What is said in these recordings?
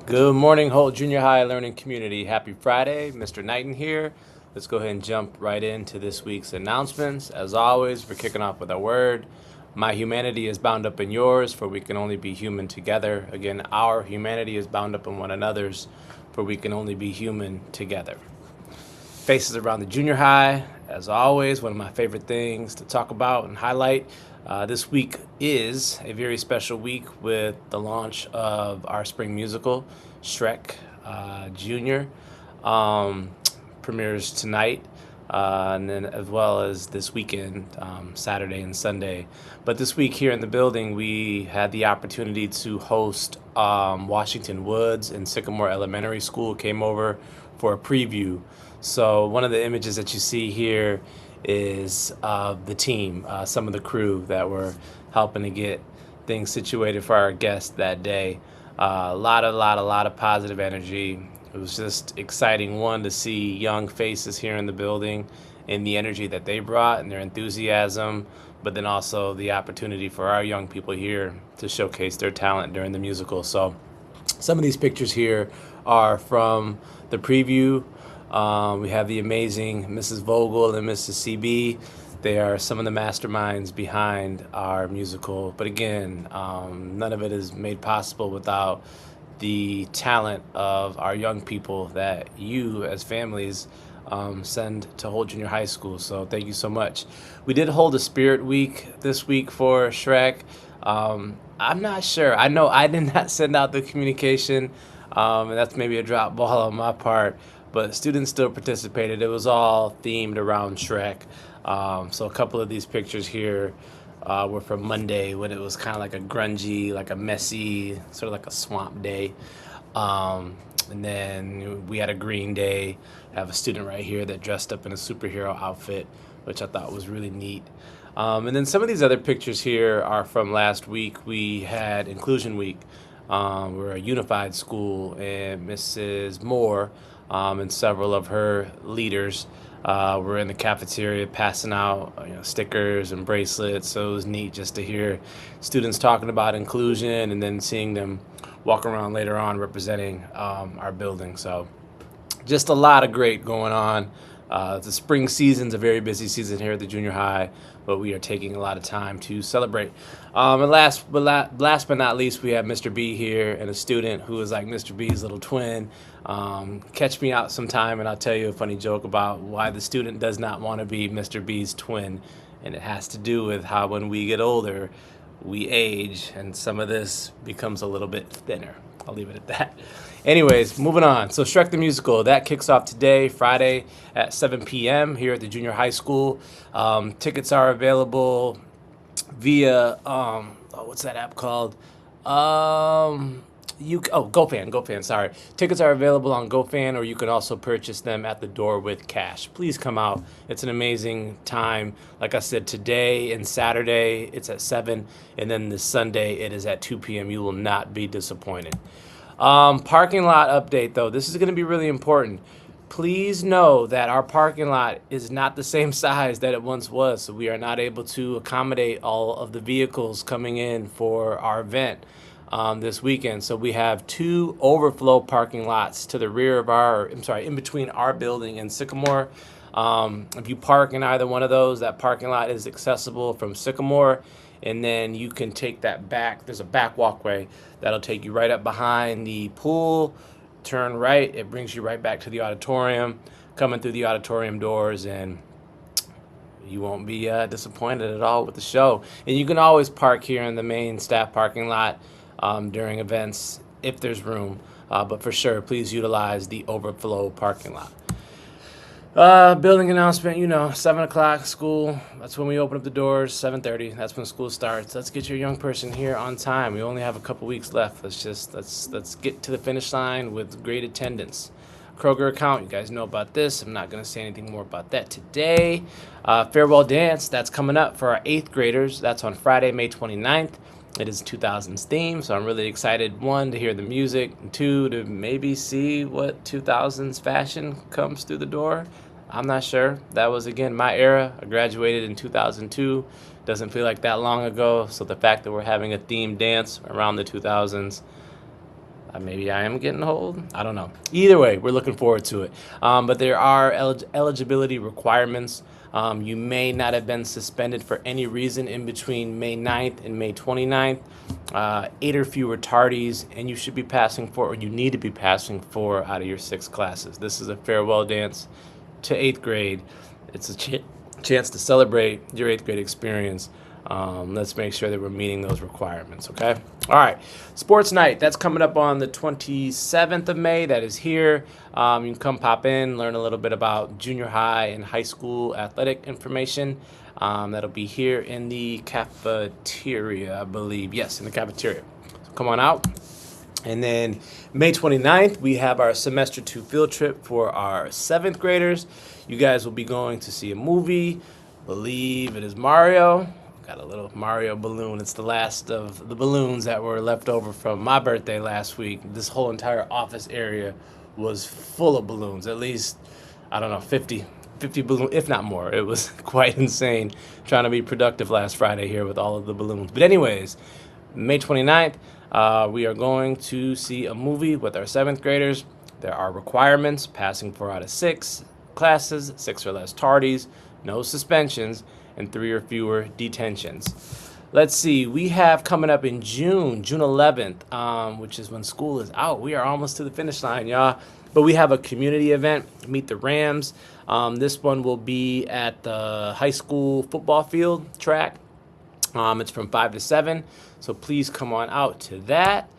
Good morning, Holt Junior High Learning Community. Happy Friday. Mr. Knighton here. Let's go ahead and jump right into this week's announcements. As always, we're kicking off with a word. My humanity is bound up in yours, for we can only be human together. Again, our humanity is bound up in one another's, for we can only be human together. Faces around the junior high, as always, one of my favorite things to talk about and highlight. This week is a very special week with the launch of our spring musical, Shrek Junior. Premieres tonight, and then as well as this weekend, Saturday and Sunday. But this week here in the building, we had the opportunity to host Washington Woods and Sycamore Elementary School came over for a preview. So one of the images that you see here is the team, some of the crew that were helping to get things situated for our guests that day. A lot of positive energy. It was just exciting, one, to see young faces here in the building and the energy that they brought and their enthusiasm, but then also the opportunity for our young people here to showcase their talent during the musical. So some of these pictures here are from the preview. We have the amazing Mrs. Vogel and Mrs. CB. They are some of the masterminds behind our musical. But again, none of it is made possible without the talent of our young people that you as families send to Holt Junior High School. So thank you so much. We did hold a Spirit Week this week for Shrek. I'm not sure. I know I did not send out the communication, and that's maybe a drop ball on my part, but students still participated. It was all themed around Shrek. So a couple of these pictures here were from Monday when it was kind of like a grungy, like a messy, sort of like a swamp day. And then we had a green day. I have a student right here that dressed up in a superhero outfit, which I thought was really neat. And then some of these other pictures here are from last week. We had Inclusion Week. We're a unified school, and Mrs. Moore and several of her leaders were in the cafeteria passing out stickers and bracelets. So it was neat just to hear students talking about inclusion and then seeing them walk around later on representing our building. So just a lot of great going on. The spring season's a very busy season here at the junior high, but we are taking a lot of time to celebrate. And last but not least, we have Mr. B here and a student who is like Mr. B's little twin. Catch me out sometime and I'll tell you a funny joke about why the student does not want to be Mr. B's twin. And it has to do with how when we get older, we age and some of this becomes a little bit thinner. I'll leave it at that. Anyways, moving on. So Shrek the Musical, that kicks off today, Friday at 7 p.m. here at the junior high school. Tickets are available via, what's that app called? GoFan, sorry. Tickets are available on GoFan, or you can also purchase them at the door with cash. Please come out. It's an amazing time. Like I said, today and Saturday, it's at 7, and then this Sunday, it is at 2 p.m. You will not be disappointed. Parking lot update, though. This is going to be really important. Please know that our parking lot is not the same size that it once was, so we are not able to accommodate all of the vehicles coming in for our event this weekend. So we have 2 overflow parking lots to the rear of in between our building and Sycamore. If you park in either one of those, that parking lot is accessible from Sycamore, and then you can take that back. There's a back walkway that'll take you right up behind the pool, turn right, it brings you right back to the auditorium, coming through the auditorium doors, and you won't be disappointed at all with the show. And you can always park here in the main staff parking lot during events if there's room, but for sure, please utilize the overflow parking lot. Building announcement, 7 o'clock school. That's when we open up the doors. 7:30. That's when school starts. Let's get your young person here on time. We only have a couple weeks left. Let's get to the finish line with great attendance. Kroger account, you guys know about this. I'm not going to say anything more about that today. Farewell dance, that's coming up for our 8th graders. That's on Friday, May 29th. It is 2000s theme, so I'm really excited, 1, to hear the music, and 2, to maybe see what 2000s fashion comes through the door. I'm not sure. That was, again, my era. I graduated in 2002. Doesn't feel like that long ago, so the fact that we're having a themed dance around the 2000s, Maybe I am getting old. I don't know. Either way, we're looking forward to it. But there are eligibility requirements. You may not have been suspended for any reason in between May 9th and May 29th. 8 or fewer tardies, and you should be passing 4, or you need to be passing 4 out of your 6 classes. This is a farewell dance to 8th grade. It's a chance to celebrate your 8th grade experience. Let's make sure that we're meeting those requirements, okay? All right, sports night, that's coming up on the 27th of May. That is here. You can come pop in, learn a little bit about junior high and high school athletic information. That'll be here in the cafeteria, I believe. Yes, in the cafeteria. So come on out. And then May 29th, we have our semester 2 field trip for our 7th graders. You guys will be going to see a movie. I believe it is Mario. Got a little Mario balloon. It's the last of the balloons that were left over from my birthday last week. This whole entire office area was full of balloons. At least, I don't know, 50 balloons, if not more. It was quite insane trying to be productive last Friday here with all of the balloons. But anyways, May 29th, we are going to see a movie with our 7th graders. There are requirements: passing 4 out of 6 classes, 6 or less tardies, no suspensions, and 3 or fewer detentions. Let's see, we have coming up in June 11th, which is when school is out. We are almost to the finish line, y'all. But we have a community event, Meet the Rams. This one will be at the high school football field track. It's from 5 to 7, so please come on out to that.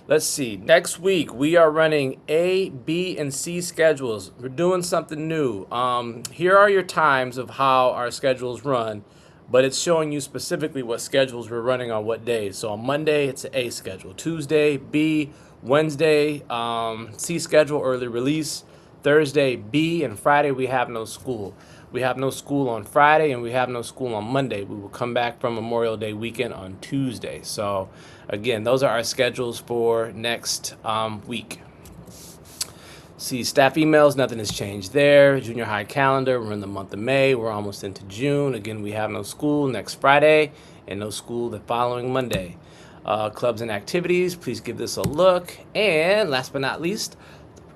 Let's see, next week we are running A, B, and C schedules. We're doing something new. Here are your times of how our schedules run, but it's showing you specifically what schedules we're running on what days. So on Monday, it's an A schedule. Tuesday, B. Wednesday, C schedule, early release. Thursday, B, and Friday we have no school. We have no school on Friday, and we have no school on Monday. We will come back from Memorial Day weekend on Tuesday. So again, those are our schedules for next week. See, staff emails, nothing has changed there. Junior high calendar, we're in the month of May. We're almost into June. Again, we have no school next Friday and no school the following Monday. Clubs and activities, please give this a look. And last but not least,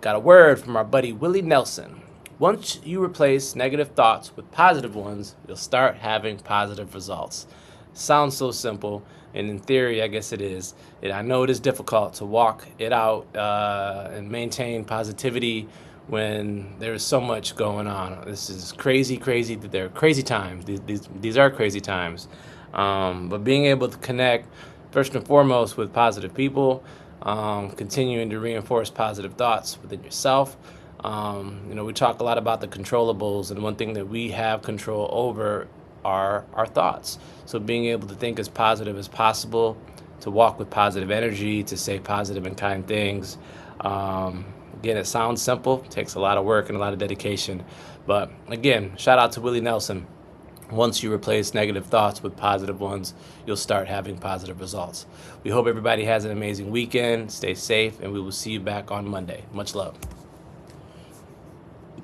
got a word from our buddy Willie Nelson. Once you replace negative thoughts with positive ones, you'll start having positive results. Sounds so simple, and in theory, I guess it is. And I know it is difficult to walk it out and maintain positivity when there is so much going on. This is crazy. They're crazy times. These are crazy times. But being able to connect, first and foremost, with positive people, continuing to reinforce positive thoughts within yourself. We talk a lot about the controllables, and one thing that we have control over are our thoughts. So being able to think as positive as possible, to walk with positive energy, to say positive and kind things. Again, it sounds simple, takes a lot of work and a lot of dedication. But again, shout out to Willie Nelson. Once you replace negative thoughts with positive ones, you'll start having positive results. We hope everybody has an amazing weekend. Stay safe, and we will see you back on Monday. Much love.